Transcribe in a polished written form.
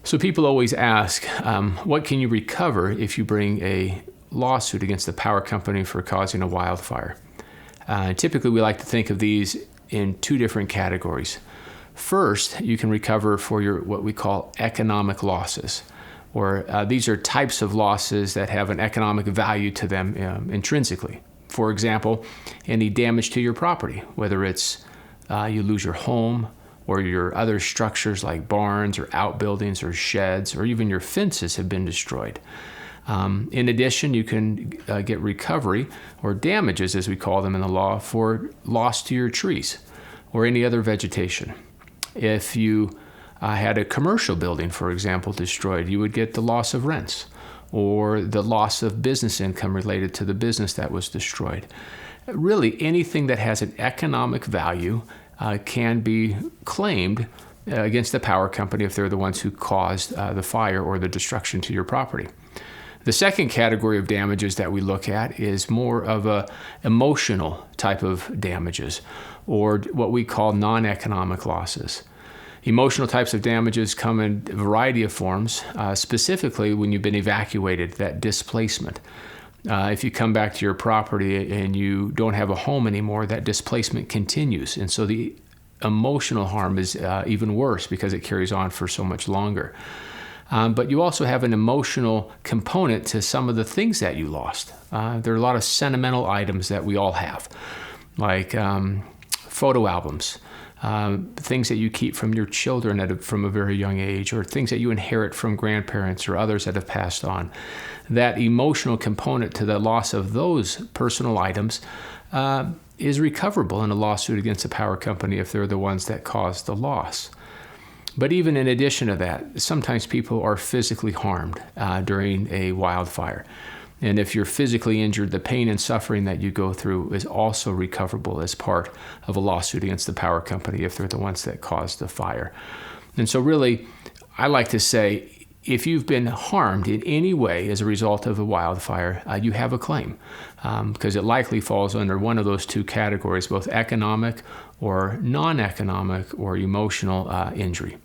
So people always ask, what can you recover if you bring a lawsuit against the power company for causing a wildfire? Typically, we like to think of these in two different categories. First, you can recover for your what we call economic losses, or these are types of losses that have an economic value to them intrinsically. For example, any damage to your property, whether it's you lose your home or your other structures like barns or outbuildings or sheds, or even your fences have been destroyed. In addition, you can get recovery or damages, as we call them in the law, for loss to your trees or any other vegetation. If you had a commercial building, for example, destroyed, you would get the loss of rents or the loss of business income related to the business that was destroyed. Really, anything that has an economic value can be claimed against the power company if they're the ones who caused the fire or the destruction to your property. The second category of damages that we look at is more of a emotional type of damages, or what we call non-economic losses. Emotional types of damages come in a variety of forms, specifically when you've been evacuated, that displacement. If you come back to your property and you don't have a home anymore, that displacement continues. And so the emotional harm is even worse because it carries on for so much longer. But you also have an emotional component to some of the things that you lost. There are a lot of sentimental items that we all have, like photo albums, things that you keep from your children from a very young age, or things that you inherit from grandparents or others that have passed on. That emotional component to the loss of those personal items is recoverable in a lawsuit against a power company if they're the ones that caused the loss. But even in addition to that, sometimes people are physically harmed during a wildfire. And if you're physically injured, the pain and suffering that you go through is also recoverable as part of a lawsuit against the power company if they're the ones that caused the fire. And so really, I like to say, if you've been harmed in any way as a result of a wildfire, you have a claim, because it likely falls under one of those two categories, both economic or non-economic or emotional injury.